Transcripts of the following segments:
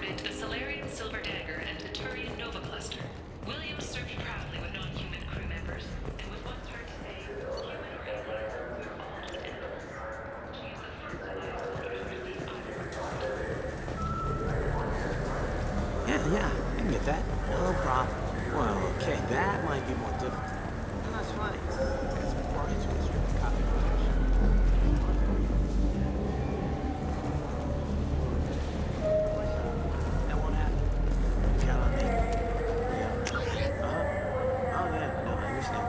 transported to the Solarian Silver Dagger and the Turian Nova Cluster. Williams served proudly with non-human crew members, and was once heard to say, human or alien, we're all just animals. She is the first of Yeah, I can get that. No problem. Well, okay, that might be more difficult. No, that's fine. I got some parties with this copy. That won't happen. Count on me. Yeah. Oh, yeah, no, I understand.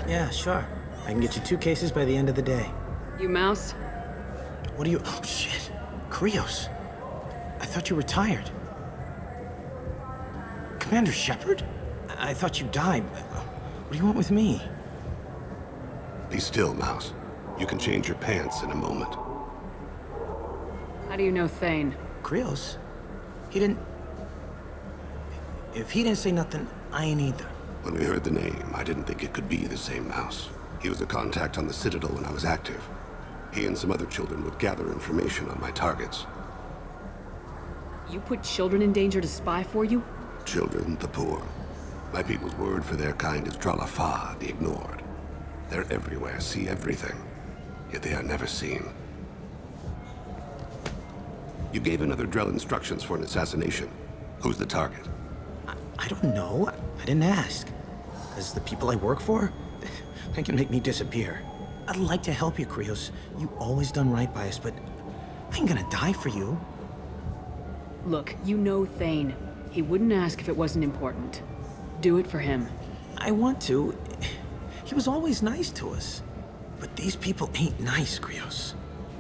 Yeah. Yeah, sure. I can get you 2 cases by the end of the day. You Mouse? What are you... Oh, shit. Krios. I thought you were retired. Commander Shepard? I thought you died. What do you want with me? Be still, Mouse. You can change your pants in a moment. How do you know Thane? Krios? He didn't... If he didn't say nothing, I ain't either. When we heard the name, I didn't think it could be the same Mouse. He was a contact on the Citadel when I was active. He and some other children would gather information on my targets. You put children in danger to spy for you? Children, the poor. My people's word for their kind is Dralafa, the ignored. They're everywhere, see everything. Yet they are never seen. You gave another Drell instructions for an assassination. Who's the target? I don't know. I didn't ask. Because the people I work for, they can make me disappear. I'd like to help you, Krios. You always done right by us, but I ain't gonna die for you. Look, you know Thane. He wouldn't ask if it wasn't important. Do it for him. I want to. He was always nice to us. But these people ain't nice, Krios.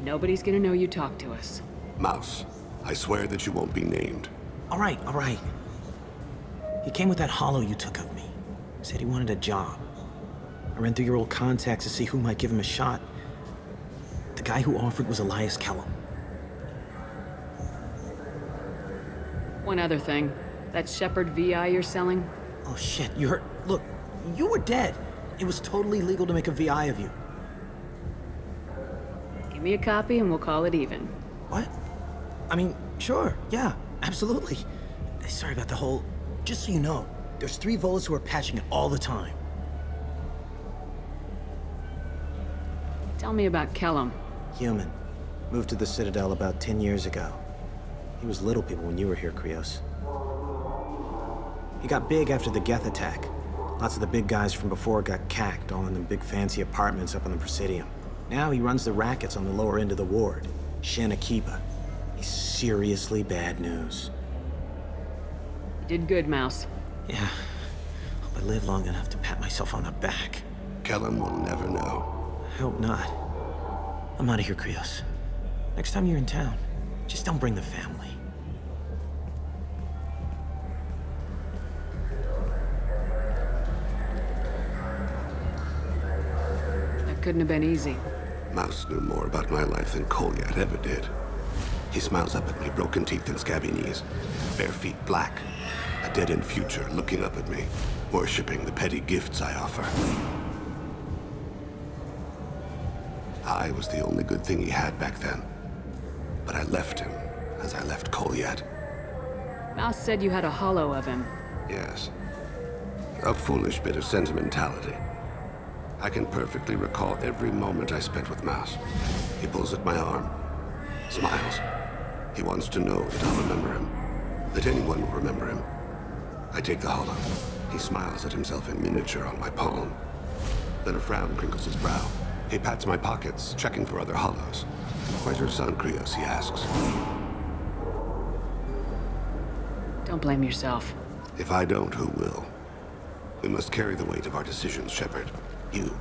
Nobody's gonna know you talked to us. Mouse, I swear that you won't be named. All right. He came with that hollow you took of me. Said he wanted a job. I ran through your old contacts to see who might give him a shot. The guy who offered was Elias Kellum. One other thing. That Shepard VI you're selling? Oh shit, you heard? Look, you were dead. It was totally legal to make a VI of you. Give me a copy and we'll call it even. What? I mean, sure, yeah, absolutely. Sorry about the whole... Just so you know, there's 3 Volas who are patching it all the time. Tell me about Kellum. Human. Moved to the Citadel about 10 years ago. He was Little People when you were here, Krios. He got big after the Geth attack. Lots of the big guys from before got cacked, all in the big fancy apartments up on the Presidium. Now he runs the rackets on the lower end of the ward, Shin Akiba. He's seriously bad news. You did good, Mouse. Yeah. Hope I live long enough to pat myself on the back. Kellum will never know. I hope not. I'm out of here, Krios. Next time you're in town, just don't bring the family. That couldn't have been easy. Mouse knew more about my life than Kolyat ever did. He smiles up at me, broken teeth and scabby knees, bare feet black, a dead-end future looking up at me, worshipping the petty gifts I offer. I was the only good thing he had back then, but I left him as I left Kolyat. Mouse said you had a hollow of him. Yes. A foolish bit of sentimentality. I can perfectly recall every moment I spent with Mouse. He pulls at my arm, smiles. He wants to know that I'll remember him, that anyone will remember him. I take the hollow. He smiles at himself in miniature on my palm. Then a frown crinkles his brow. He pats my pockets, checking for other hollows. Where's your son, Krios, he asks. Don't blame yourself. If I don't, who will? We must carry the weight of our decisions, Shepard. You.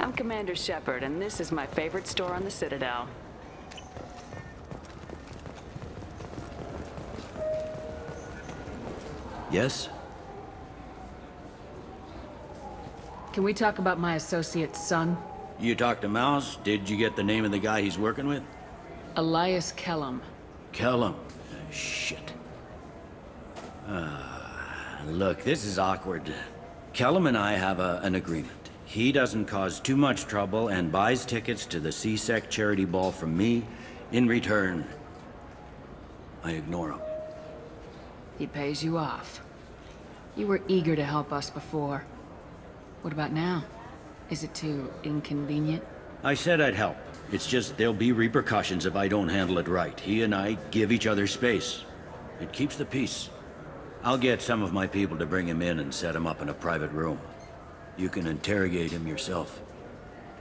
I'm Commander Shepard, and this is my favorite store on the Citadel. Yes? Can we talk about my associate's son? You talked to Mouse? Did you get the name of the guy he's working with? Elias Kellum. Kellum. Shit. Look, this is awkward. Kellum and I have an agreement. He doesn't cause too much trouble and buys tickets to the C-Sec charity ball from me. In return, I ignore him. He pays you off. You were eager to help us before. What about now? Is it too inconvenient? I said I'd help. It's just there'll be repercussions if I don't handle it right. He and I give each other space. It keeps the peace. I'll get some of my people to bring him in and set him up in a private room. You can interrogate him yourself.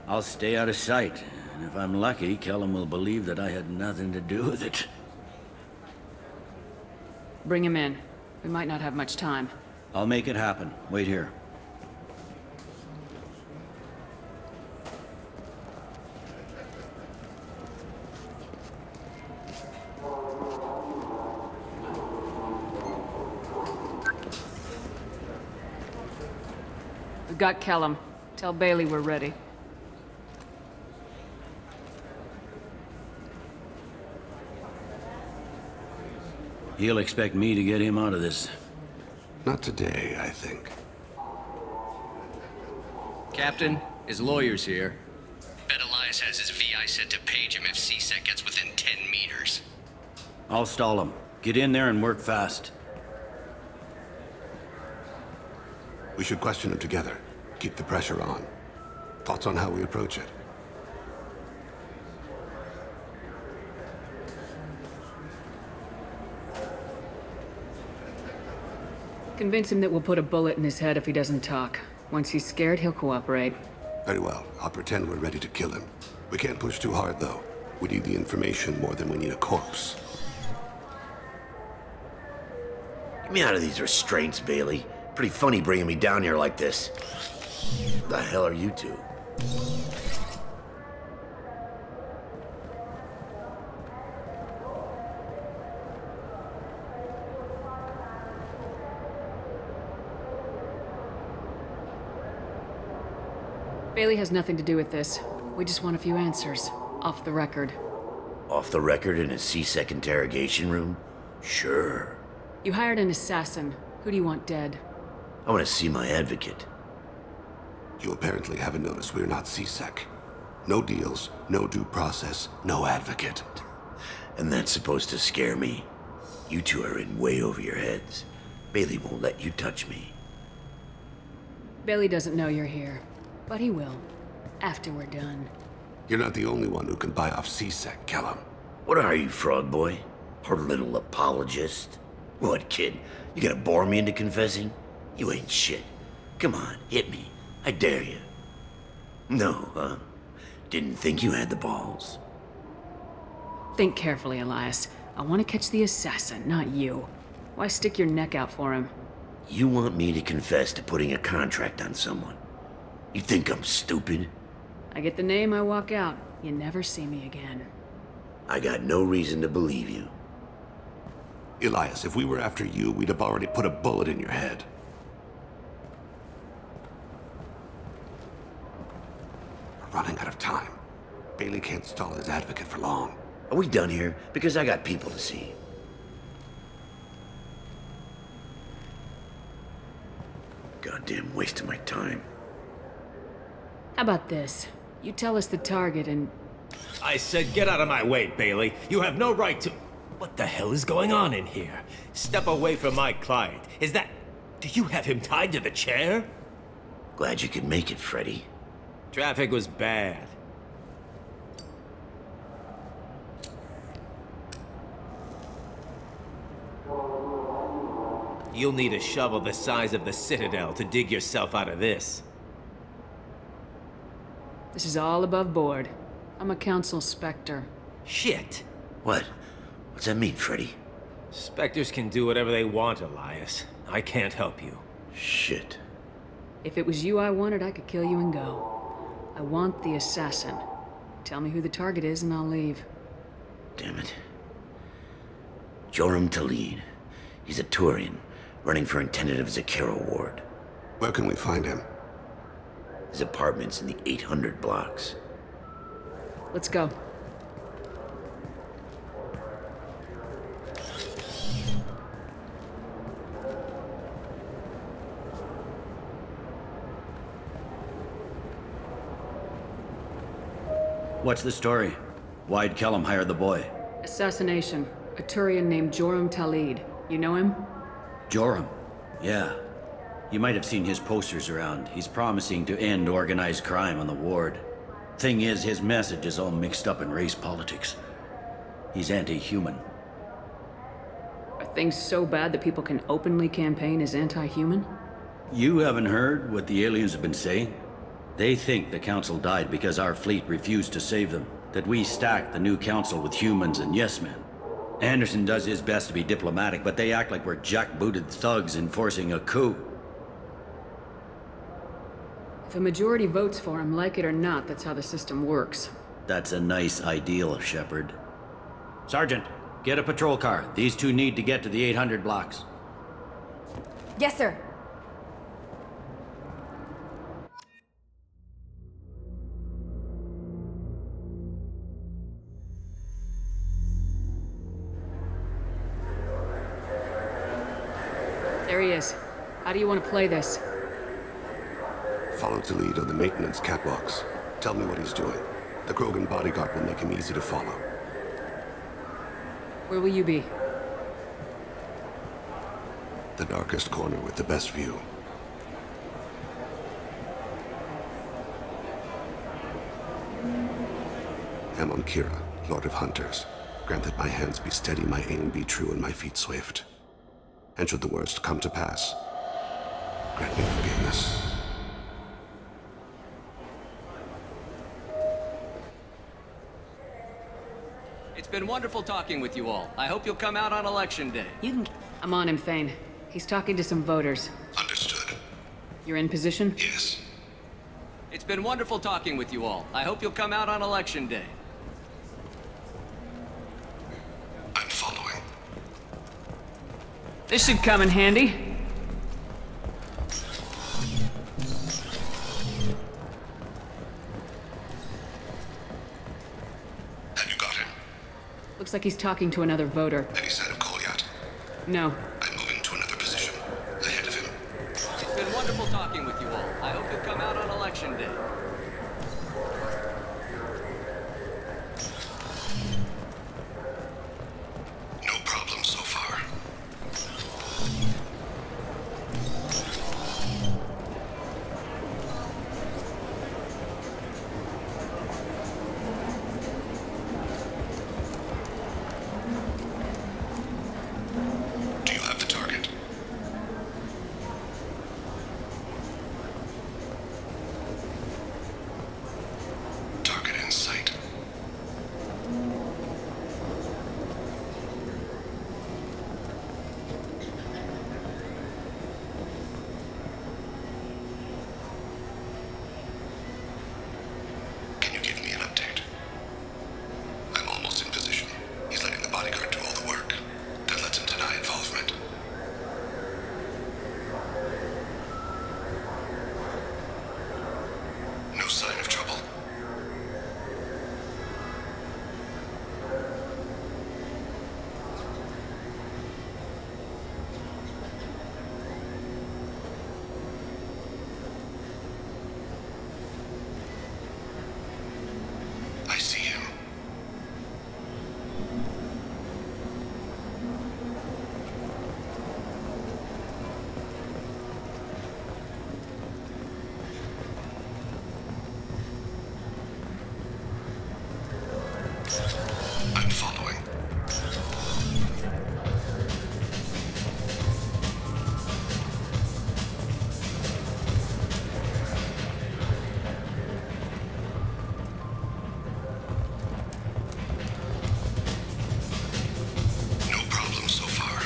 I'll stay out of sight, and if I'm lucky, Kellum will believe that I had nothing to do with it. Bring him in. We might not have much time. I'll make it happen. Wait here. We've got Kellum. Tell Bailey we're ready. He'll expect me to get him out of this. Not today, I think. Captain, his lawyer's here. Bet Elias has his VI set to page him if C-Sec gets within 10 meters. I'll stall him. Get in there and work fast. We should question him together. Keep the pressure on. Thoughts on how we approach it? Convince him that we'll put a bullet in his head if he doesn't talk. Once he's scared, he'll cooperate. Very well. I'll pretend we're ready to kill him. We can't push too hard, though. We need the information more than we need a corpse. Get me out of these restraints, Bailey. Pretty funny bringing me down here like this. The hell are you two? Bailey has nothing to do with this. We just want a few answers. Off the record. Off the record in a C-Sec interrogation room? Sure. You hired an assassin. Who do you want dead? I want to see my advocate. You apparently haven't noticed we're not C-Sec. No deals, no due process, no advocate. And that's supposed to scare me. You two are in way over your heads. Bailey won't let you touch me. Bailey doesn't know you're here. But he will. After we're done. You're not the only one who can buy off C-Sec, Kellum. What are you, frog boy? Her little apologist? What, kid? You gonna bore me into confessing? You ain't shit. Come on, hit me. I dare you. No, huh? Didn't think you had the balls. Think carefully, Elias. I want to catch the assassin, not you. Why stick your neck out for him? You want me to confess to putting a contract on someone? You think I'm stupid? I get the name, I walk out. You never see me again. I got no reason to believe you. Elias, if we were after you, we'd have already put a bullet in your head. We're running out of time. Bailey can't stall his advocate for long. Are we done here? Because I got people to see. Goddamn waste of my time. How about this? You tell us the target and... I said get out of my way, Bailey. You have no right to... What the hell is going on in here? Step away from my client. Is that... Do you have him tied to the chair? Glad you could make it, Freddy. Traffic was bad. You'll need a shovel the size of the Citadel to dig yourself out of this. This is all above board. I'm a council specter. Shit. What? What's that mean, Freddy? Spectres can do whatever they want, Elias. I can't help you. Shit. If it was you I wanted, I could kill you and go. I want the assassin. Tell me who the target is and I'll leave. Damn it. Joram Talid. He's a Turian, running for intendant of Zakero Ward. Where can we find him? His apartment's in the 800 blocks. Let's go. What's the story? Why'd Kellum hire the boy? Assassination. A Turian named Joram Talid. You know him? Joram? Yeah. You might have seen his posters around. He's promising to end organized crime on the ward. Thing is, his message is all mixed up in race politics. He's anti-human. Are things so bad that people can openly campaign as anti-human? You haven't heard what the aliens have been saying? They think the council died because our fleet refused to save them. That we stacked the new council with humans and yes-men. Anderson does his best to be diplomatic, but they act like we're jackbooted thugs enforcing a coup. If a majority votes for him, like it or not, that's how the system works. That's a nice ideal, Shepard. Sergeant, get a patrol car. These two need to get to the 800 blocks. Yes, sir. There he is. How do you want to play this? Follow the lead on the maintenance catwalks. Tell me what he's doing. The Krogan bodyguard will make him easy to follow. Where will you be? The darkest corner with the best view. Amon Kira, Lord of Hunters. Grant that my hands be steady, my aim be true, and my feet swift. And should the worst come to pass, grant me forgiveness. It's been wonderful talking with you all. I hope you'll come out on election day. You can... I'm on him, Thane. He's talking to some voters. Understood. You're in position? Yes. It's been wonderful talking with you all. I hope you'll come out on election day. I'm following. This should come in handy. Have you got him? Looks like he's talking to another voter. Any sign of Kolyat? No. I'm moving to another position. Ahead of him. It's been wonderful talking with you all. I hope you'll come out on election day. No problem so far. Do you have the target? Target in sight. Can you give me an update? I'm almost in position. He's letting the bodyguard do all the work. That lets him deny involvement. No sign of trouble. I see him. I'm following. No problem so far.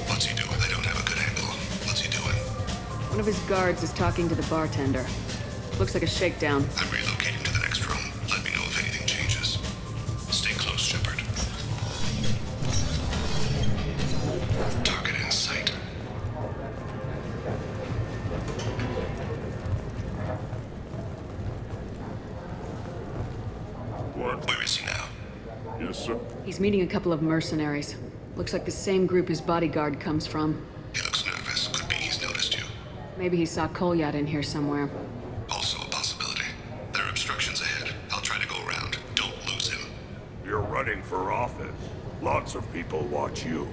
What's he doing? I don't have a good angle. What's he doing? One of his guards is talking to the bartender. Looks like a shakedown. I'm relocating to the next room. Let me know if anything changes. Stay close, Shepard. Target in sight. He's meeting a couple of mercenaries. Looks like the same group his bodyguard comes from. He looks nervous. Could be he's noticed you. Maybe he saw Kolyat in here somewhere. Also a possibility. There are obstructions ahead. I'll try to go around. Don't lose him. You're running for office. Lots of people watch you.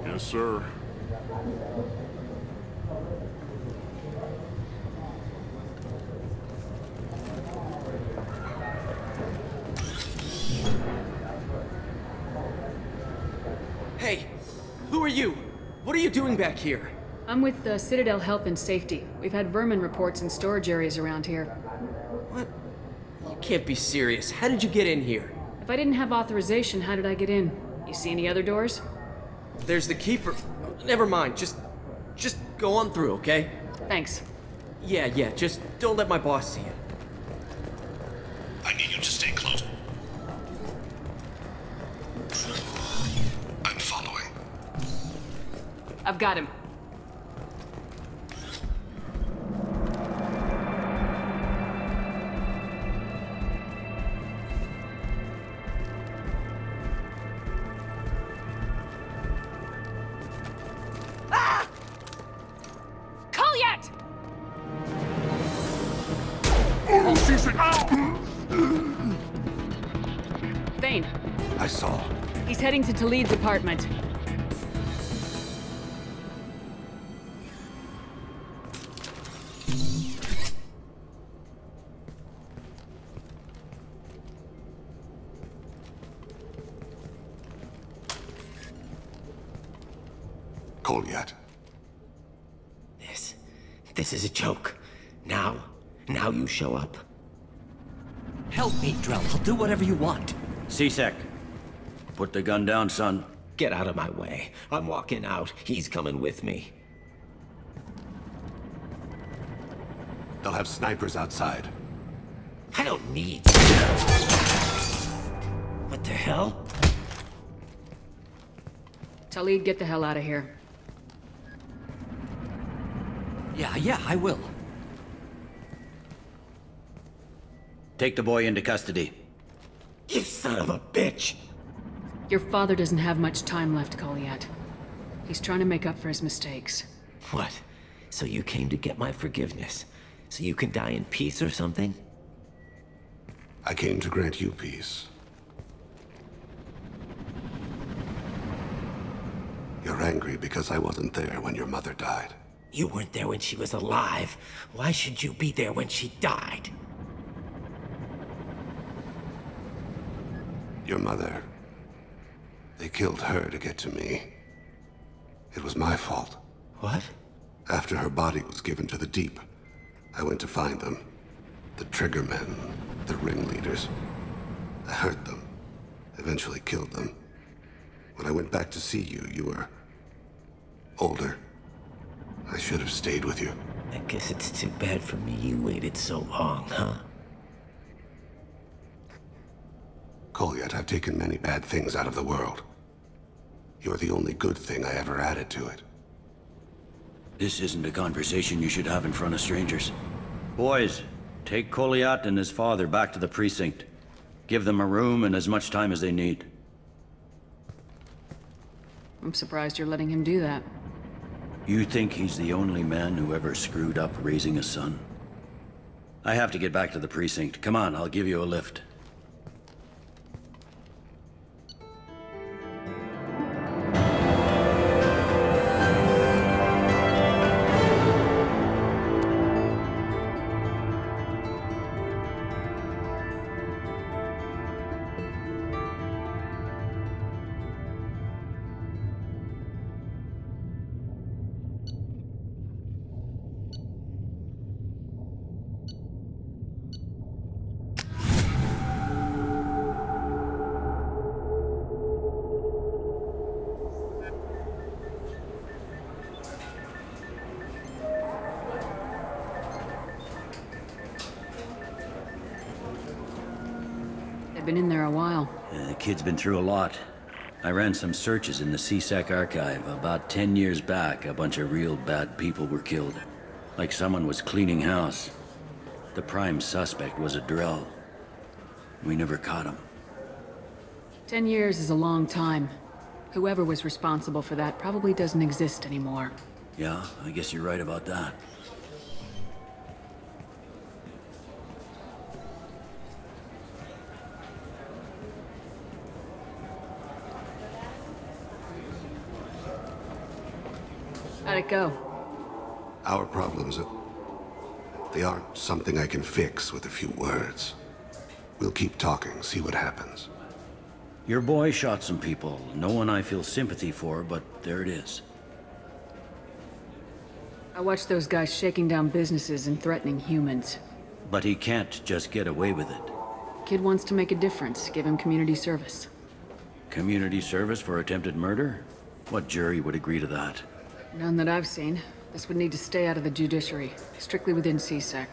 Yes, sir. Hey, who are you? What are you doing back here? I'm with the Citadel Health and Safety. We've had vermin reports in storage areas around here. What? You can't be serious. How did you get in here? If I didn't have authorization, how did I get in? You see any other doors? There's the keeper. Never mind. Just go on through, okay? Thanks. Yeah, just don't let my boss see it. I need you to stay close. I'm following. I've got him. Thane. I saw. He's heading to Talid's apartment. Kolyat. This is a joke. Now you show up. Help me, Drell. I'll do whatever you want. C-Sec. Put the gun down, son. Get out of my way. I'm walking out. He's coming with me. They'll have snipers outside. I don't need... What the hell? Talid, get the hell out of here. Yeah, I will. Take the boy into custody. You son of a bitch! Your father doesn't have much time left, Kolyat. He's trying to make up for his mistakes. What? So you came to get my forgiveness? So you can die in peace or something? I came to grant you peace. You're angry because I wasn't there when your mother died. You weren't there when she was alive. Why should you be there when she died? Your mother... They killed her to get to me. It was my fault. What? After her body was given to the Deep, I went to find them. The Triggermen, the ringleaders. I hurt them. Eventually killed them. When I went back to see you, you were... older. I should have stayed with you. I guess it's too bad for me you waited so long, huh? Kolyat, I've taken many bad things out of the world. You're the only good thing I ever added to it. This isn't a conversation you should have in front of strangers. Boys, take Kolyat and his father back to the precinct. Give them a room and as much time as they need. I'm surprised you're letting him do that. You think he's the only man who ever screwed up raising a son? I have to get back to the precinct. Come on, I'll give you a lift. Been in there a while. The kid's been through a lot. I ran some searches in the C-Sec archive. About 10 years back, a bunch of real bad people were killed. Like someone was cleaning house. The prime suspect was a Drell. We never caught him. 10 years is a long time. Whoever was responsible for that probably doesn't exist anymore. Yeah, I guess you're right about that. How'd it go? Our problems they aren't something I can fix with a few words. We'll keep talking, see what happens. Your boy shot some people. No one I feel sympathy for, but there it is. I watched those guys shaking down businesses and threatening humans. But he can't just get away with it. Kid wants to make a difference. Give him community service. Community service for attempted murder? What jury would agree to that? None that I've seen. This would need to stay out of the judiciary. Strictly within CSEC.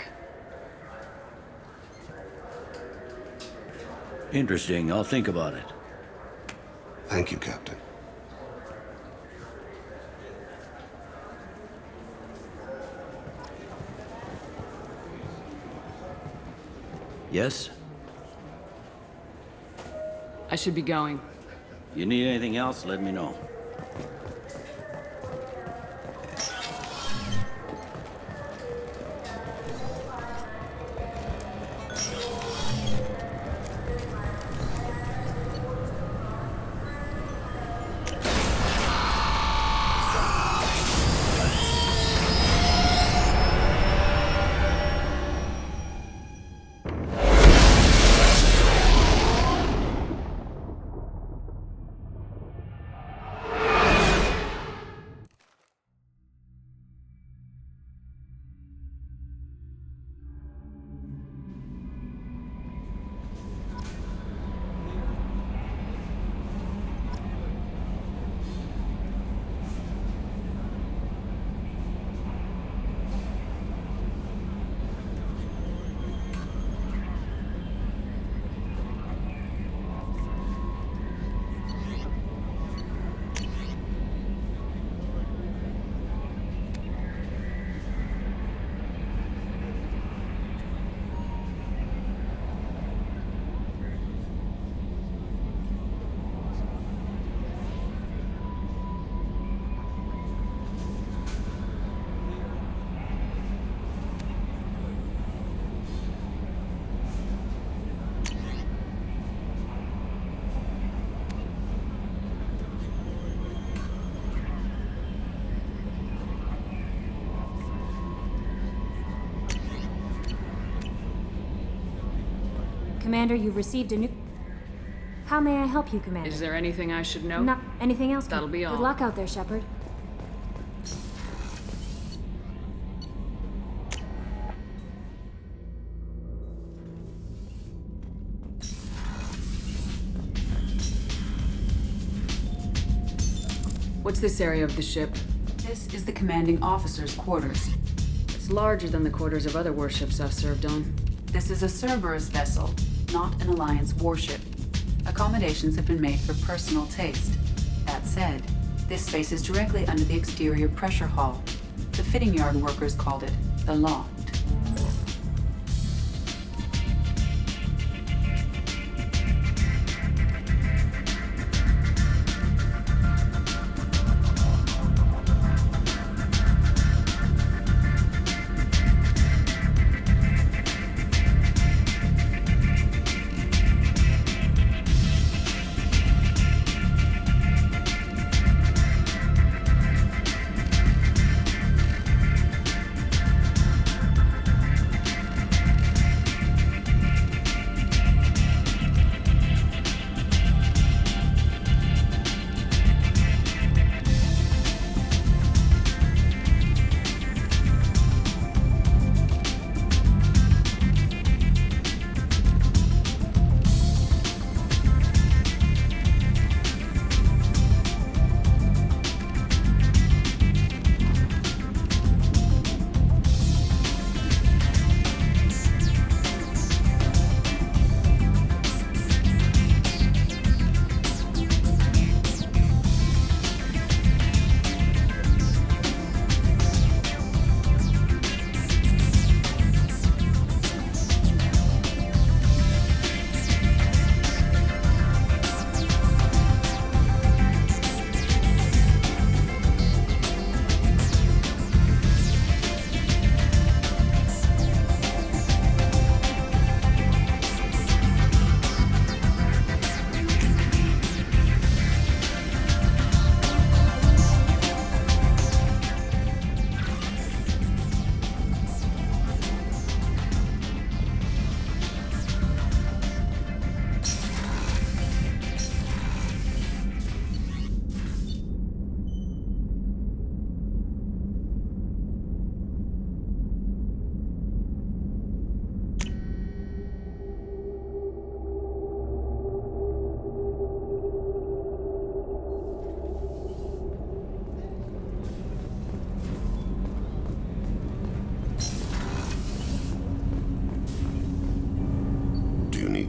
Interesting. I'll think about it. Thank you, Captain. Yes? I should be going. You need anything else, let me know. Commander, you've received a new... How may I help you, Commander? Is there anything I should know? No. Anything else? That'll be all. Good luck out there, Shepard. What's this area of the ship? This is the commanding officer's quarters. It's larger than the quarters of other warships I've served on. This is a Cerberus vessel, not an Alliance warship. Accommodations have been made for personal taste. That said, this space is directly under the exterior pressure hull. The fitting yard workers called it the loft.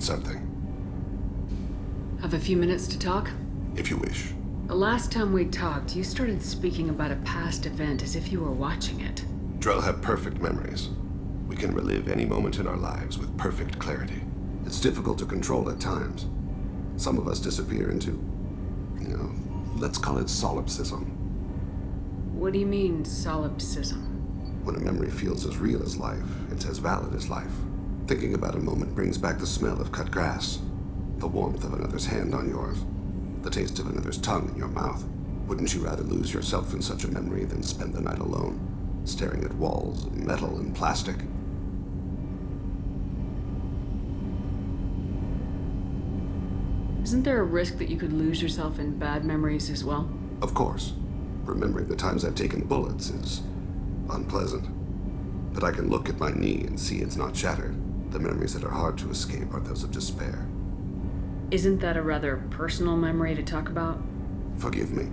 something. Have a few minutes to talk? If you wish. The last time we talked, you started speaking about a past event as if you were watching it. Drell have perfect memories. We can relive any moment in our lives with perfect clarity. It's difficult to control at times. Some of us disappear into, let's call it solipsism. What do you mean, solipsism? When a memory feels as real as life, it's as valid as life. Thinking about a moment brings back the smell of cut grass, the warmth of another's hand on yours, the taste of another's tongue in your mouth. Wouldn't you rather lose yourself in such a memory than spend the night alone, staring at walls of metal and plastic? Isn't there a risk that you could lose yourself in bad memories as well? Of course. Remembering the times I've taken bullets is unpleasant. But I can look at my knee and see it's not shattered. The memories that are hard to escape are those of despair. Isn't that a rather personal memory to talk about? Forgive me.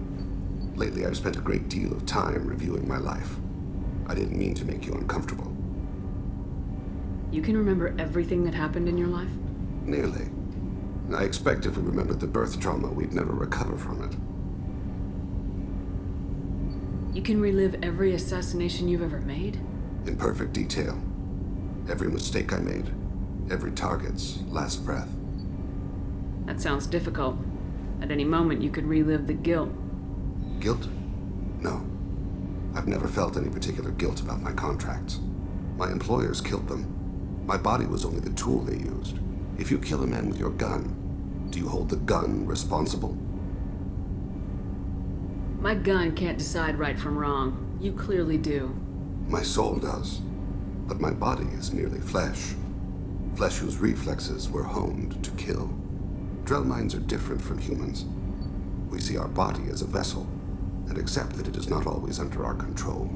Lately I've spent a great deal of time reviewing my life. I didn't mean to make you uncomfortable. You can remember everything that happened in your life? Nearly. I expect if we remembered the birth trauma, we'd never recover from it. You can relive every assassination you've ever made? In perfect detail. Every mistake I made. Every target's last breath. That sounds difficult. At any moment, you could relive the guilt. Guilt? No. I've never felt any particular guilt about my contracts. My employers killed them. My body was only the tool they used. If you kill a man with your gun, do you hold the gun responsible? My gun can't decide right from wrong. You clearly do. My soul does. But my body is merely flesh. Flesh whose reflexes were honed to kill. Drell minds are different from humans. We see our body as a vessel, and accept that it is not always under our control.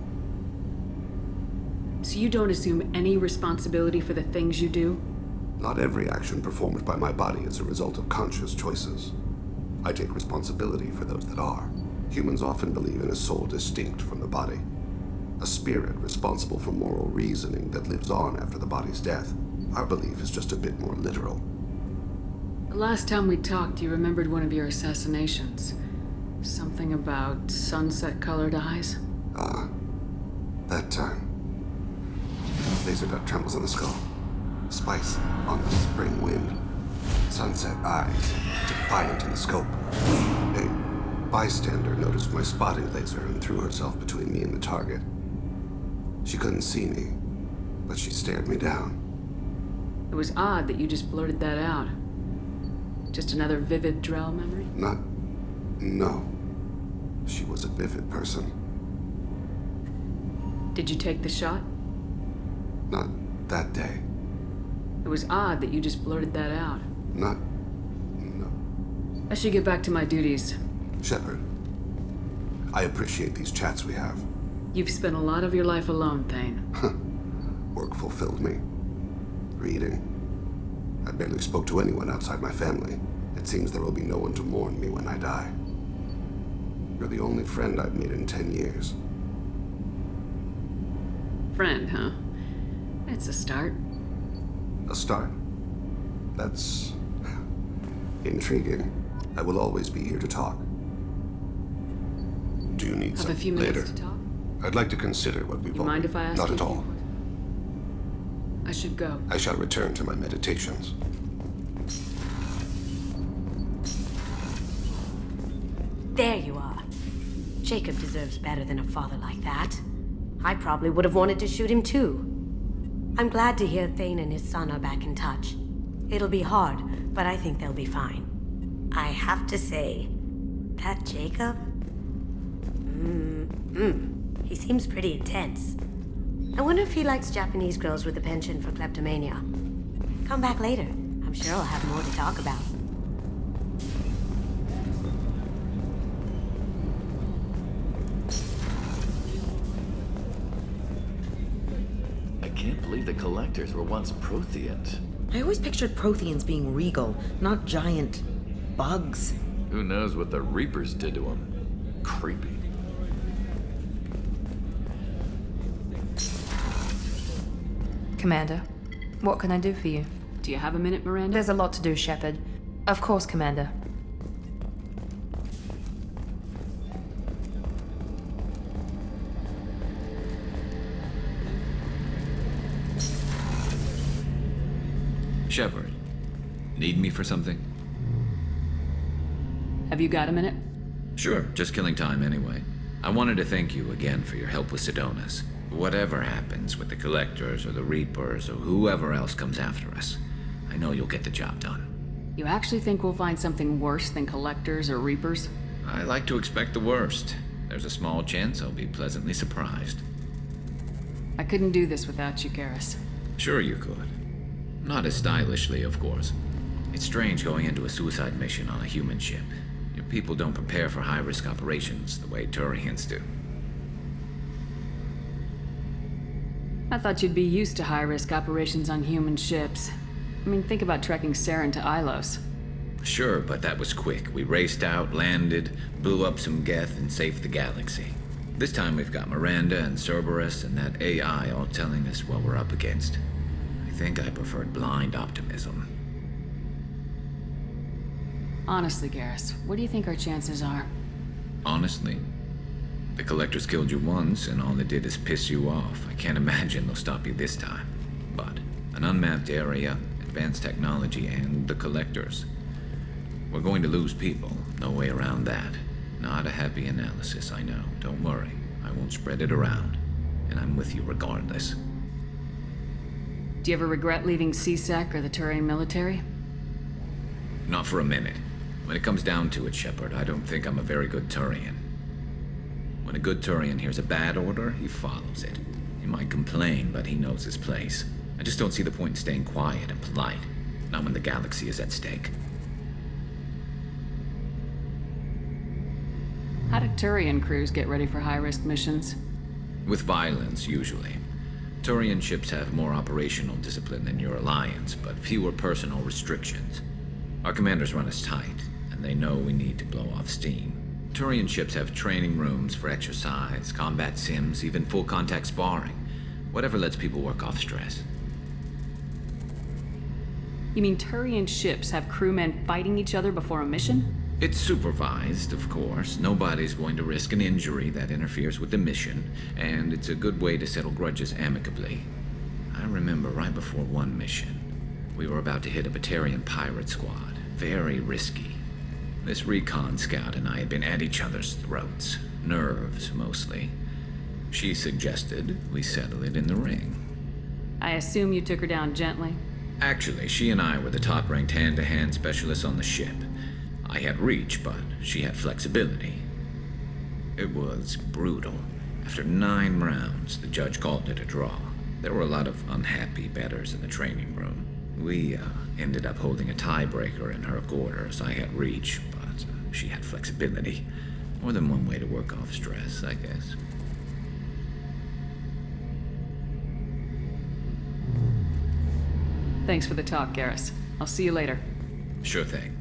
So you don't assume any responsibility for the things you do? Not every action performed by my body is a result of conscious choices. I take responsibility for those that are. Humans often believe in a soul distinct from the body. A spirit responsible for moral reasoning that lives on after the body's death. Our belief is just a bit more literal. The last time we talked, you remembered one of your assassinations. Something about sunset-colored eyes? That time. Laser dot trembles on the skull. Spice on the spring wind. Sunset eyes, defiant in the scope. A bystander noticed my spotting laser and threw herself between me and the target. She couldn't see me, but she stared me down. It was odd that you just blurted that out. Just another vivid Drell memory? No. She was a vivid person. Did you take the shot? Not that day. It was odd that you just blurted that out. No. I should get back to my duties. Shepard, I appreciate these chats we have. You've spent a lot of your life alone, Thane. Work fulfilled me. Reading. I barely spoke to anyone outside my family. It seems there will be no one to mourn me when I die. You're the only friend I've made in 10 years. Friend, huh? It's a start. A start? That's intriguing. I will always be here to talk. Do you need Have some a few later? minutes to talk? I'd like to consider what we've You mind if I ask Not you at a few all. I should go. I shall return to my meditations. There you are. Jacob deserves better than a father like that. I probably would have wanted to shoot him too. I'm glad to hear Thane and his son are back in touch. It'll be hard, but I think they'll be fine. I have to say, that Jacob? He seems pretty intense. I wonder if he likes Japanese girls with a penchant for kleptomania. Come back later. I'm sure I'll have more to talk about. I can't believe the collectors were once Protheant. I always pictured Protheans being regal, not giant bugs. Who knows what the Reapers did to them? Creepy. Commander, what can I do for you? Do you have a minute, Miranda? There's a lot to do, Shepard. Of course, Commander. Shepard, need me for something? Have you got a minute? Sure, just killing time anyway. I wanted to thank you again for your help with Sedonis. Whatever happens with the Collectors or the Reapers or whoever else comes after us, I know you'll get the job done. You actually think we'll find something worse than Collectors or Reapers? I like to expect the worst. There's a small chance I'll be pleasantly surprised. I couldn't do this without you, Garrus. Sure you could. Not as stylishly, of course. It's strange going into a suicide mission on a human ship. Your people don't prepare for high-risk operations the way Turians do. I thought you'd be used to high-risk operations on human ships. I mean, think about trekking Saren to Ilos. Sure, but that was quick. We raced out, landed, blew up some Geth, and saved the galaxy. This time we've got Miranda and Cerberus and that AI all telling us what we're up against. I think I preferred blind optimism. Honestly, Garrus, what do you think our chances are? Honestly, the Collectors killed you once, and all they did is piss you off. I can't imagine they'll stop you this time. But an unmapped area, advanced technology, and the Collectors. We're going to lose people. No way around that. Not a happy analysis, I know. Don't worry. I won't spread it around. And I'm with you regardless. Do you ever regret leaving CSEC or the Turian military? Not for a minute. When it comes down to it, Shepard, I don't think I'm a very good Turian. When a good Turian hears a bad order, he follows it. He might complain, but he knows his place. I just don't see the point in staying quiet and polite. Not when the galaxy is at stake. How do Turian crews get ready for high-risk missions? With violence, usually. Turian ships have more operational discipline than your alliance, but fewer personal restrictions. Our commanders run us tight, and they know we need to blow off steam. Turian ships have training rooms for exercise, combat sims, even full-contact sparring. Whatever lets people work off stress. You mean Turian ships have crewmen fighting each other before a mission? It's supervised, of course. Nobody's going to risk an injury that interferes with the mission, and it's a good way to settle grudges amicably. I remember right before one mission, we were about to hit a Batarian pirate squad. Very risky. This recon scout and I had been at each other's throats. Nerves, mostly. She suggested we settle it in the ring. I assume you took her down gently? Actually, she and I were the top-ranked hand-to-hand specialists on the ship. I had reach, but she had flexibility. It was brutal. After 9 rounds, the judge called it a draw. There were a lot of unhappy bettors in the training room. We ended up holding a tiebreaker in her quarters. I had reach, but she had flexibility. More than one way to work off stress, I guess. Thanks for the talk, Garrus. I'll see you later. Sure thing.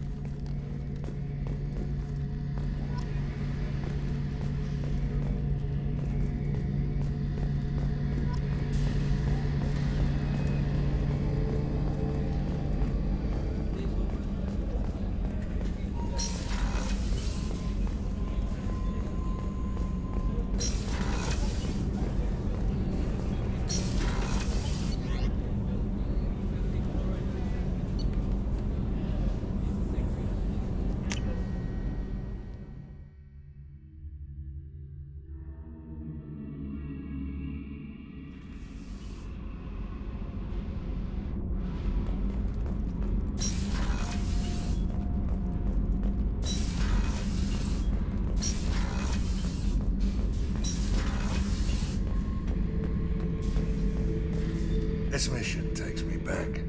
This mission takes me back.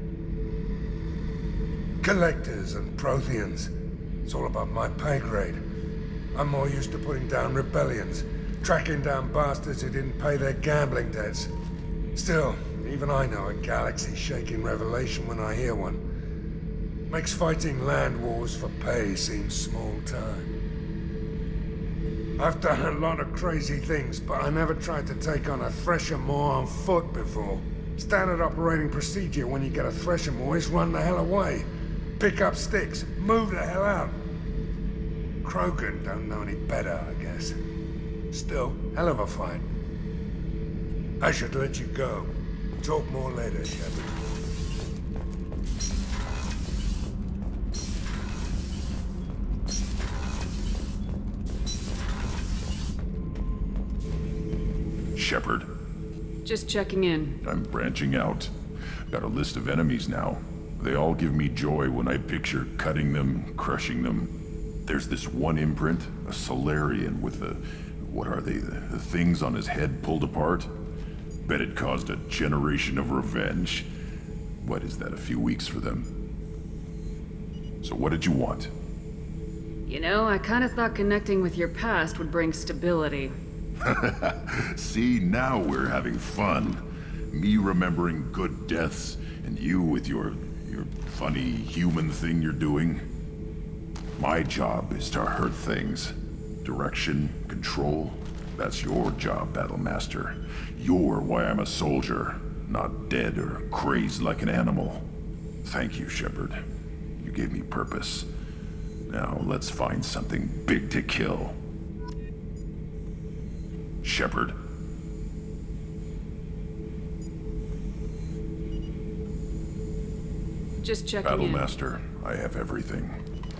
Collectors and Protheans. It's all about my pay grade. I'm more used to putting down rebellions, tracking down bastards who didn't pay their gambling debts. Still, even I know a galaxy-shaking revelation when I hear one. Makes fighting land wars for pay seem small time. I've done a lot of crazy things, but I never tried to take on a thresher more on foot before. Standard operating procedure when you get a threshing moist, run the hell away. Pick up sticks, move the hell out. Krogan don't know any better, I guess. Still, hell of a fight. I should let you go. Talk more later, Shepard. Shepard, Just checking in. I'm branching out. Got a list of enemies now. They all give me joy when I picture cutting them, crushing them. There's this one imprint, a Solarian with the... what are they? The things on his head pulled apart? Bet it caused a generation of revenge. What is that, a few weeks for them? So what did you want? You know, I kind of thought connecting with your past would bring stability. See, now we're having fun. Me remembering good deaths, and you with your funny human thing you're doing. My job is to hurt things. Direction, control, that's your job, Battlemaster. You're why I'm a soldier, not dead or crazed like an animal. Thank you, Shepard. You gave me purpose. Now let's find something big to kill. Shepard. Just checking in. Battlemaster, I have everything.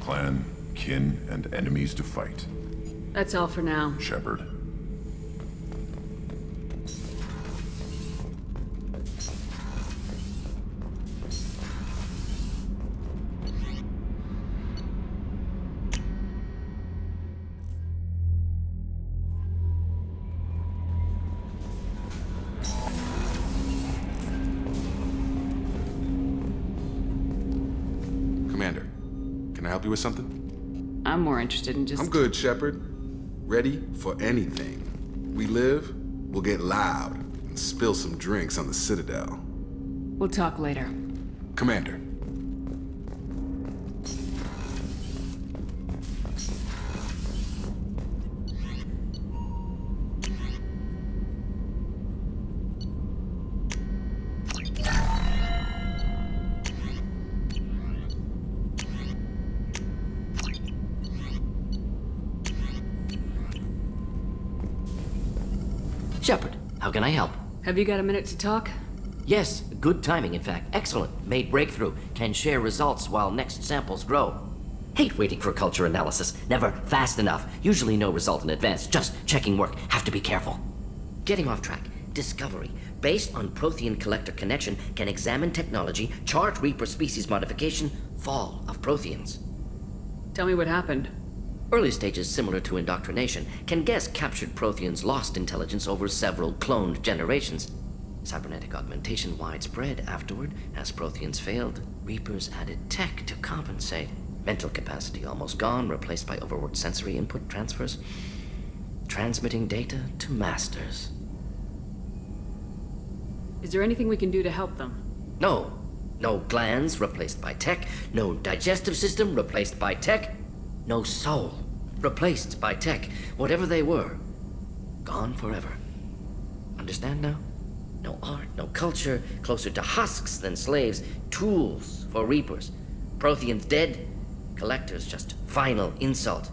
Clan, kin, and enemies to fight. That's all for now. Shepard. Commander, can I help you with something? I'm more interested in just... I'm good, Shepard. Ready for anything. We live, we'll get loud, and spill some drinks on the Citadel. We'll talk later. Commander. Shepard, how can I help? Have you got a minute to talk? Yes, good timing, in fact. Excellent. Made breakthrough. Can share results while next samples grow. Hate waiting for culture analysis. Never fast enough. Usually no result in advance. Just checking work. Have to be careful. Getting off track. Discovery. Based on Prothean collector connection, can examine technology, chart Reaper species modification, fall of Protheans. Tell me what happened. Early stages similar to indoctrination, can guess captured Protheans lost intelligence over several cloned generations. Cybernetic augmentation widespread afterward. As Protheans failed, Reapers added tech to compensate. Mental capacity almost gone, replaced by overworked sensory input transfers. Transmitting data to masters. Is there anything we can do to help them? No. No glands replaced by tech. No digestive system replaced by tech. No soul replaced by tech. Whatever they were, gone forever. Understand now? No art, no culture, closer to husks than slaves, tools for Reapers. Protheans dead, collectors just final insult.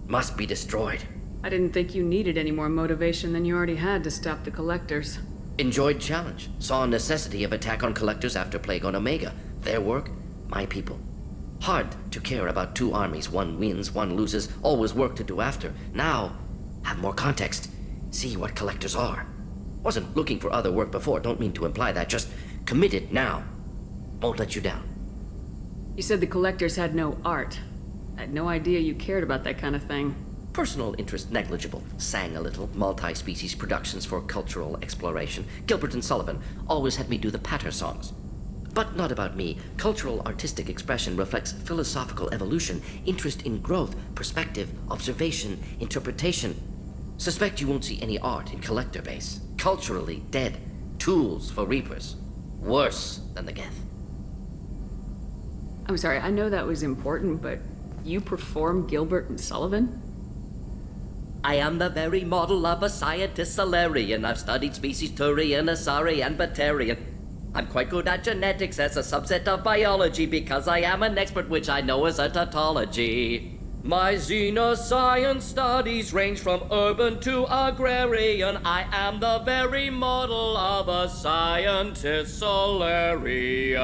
Must be destroyed. I didn't think you needed any more motivation than you already had to stop the collectors. Enjoyed challenge. Saw necessity of attack on collectors after Plague on Omega. Their work, my people. Hard to care about two armies. One wins, one loses. Always work to do after. Now, have more context. See what collectors are. Wasn't looking for other work before. Don't mean to imply that. Just committed now. Won't let you down. You said the collectors had no art. I had no idea you cared about that kind of thing. Personal interest negligible. Sang a little. Multi-species productions for cultural exploration. Gilbert and Sullivan always had me do the patter songs. But not about me. Cultural artistic expression reflects philosophical evolution, interest in growth, perspective, observation, interpretation. Suspect you won't see any art in collector base. Culturally dead. Tools for Reapers. Worse than the Geth. I'm sorry, I know that was important, but you perform Gilbert and Sullivan? I am the very model of a scientist Solarian. I've studied species Turian, Asari, and Batarian. I'm quite good at genetics as a subset of biology because I am an expert, which I know is a tautology. My xenoscience studies range from urban to agrarian. I am the very model of a scientist Solarian.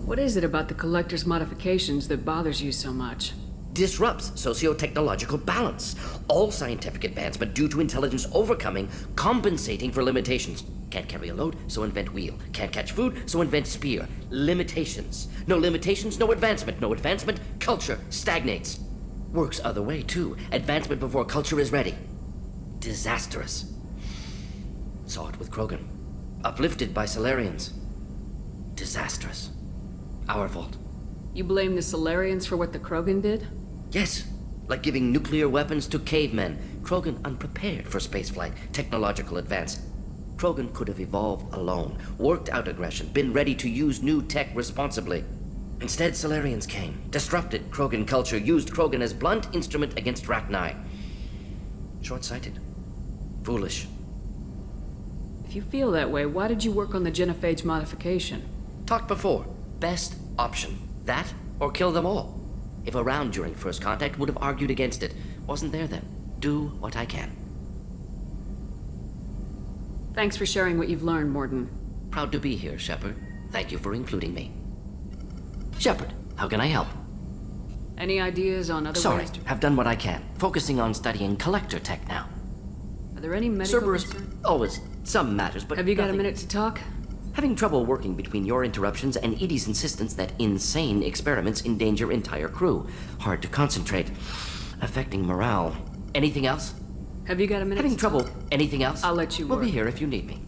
What is it about the Collector's modifications that bothers you so much? Disrupts socio-technological balance. All scientific advancement due to intelligence overcoming, compensating for limitations. Can't carry a load, so invent wheel. Can't catch food, so invent spear. Limitations. No limitations, no advancement. No advancement, culture stagnates. Works other way, too. Advancement before culture is ready. Disastrous. Saw it with Krogan. Uplifted by Solarians. Disastrous. Our fault. You blame the Solarians for what the Krogan did? Yes, like giving nuclear weapons to cavemen. Krogan unprepared for spaceflight, technological advance. Krogan could have evolved alone, worked out aggression, been ready to use new tech responsibly. Instead, Solarians came, disrupted Krogan culture, used Krogan as blunt instrument against Rachni. Short-sighted. Foolish. If you feel that way, why did you work on the genophage modification? Talked before. Best option. That, or kill them all. If around during first contact, would have argued against it. Wasn't there then. Do what I can. Thanks for sharing what you've learned, Morden. Proud to be here, Shepard. Thank you for including me. Shepard, how can I help? Any ideas on other Sorry, ways to... have done what I can. Focusing on studying collector tech now. Are there any medical... Cerberus, always some matters, but have you got nothing. a minute to talk? Having trouble working between your interruptions and Edie's insistence that insane experiments endanger entire crew. Hard to concentrate. Affecting morale. Anything else? Have you got a minute Having to trouble. talk? Anything else? I'll let you We'll work. be here if you need me.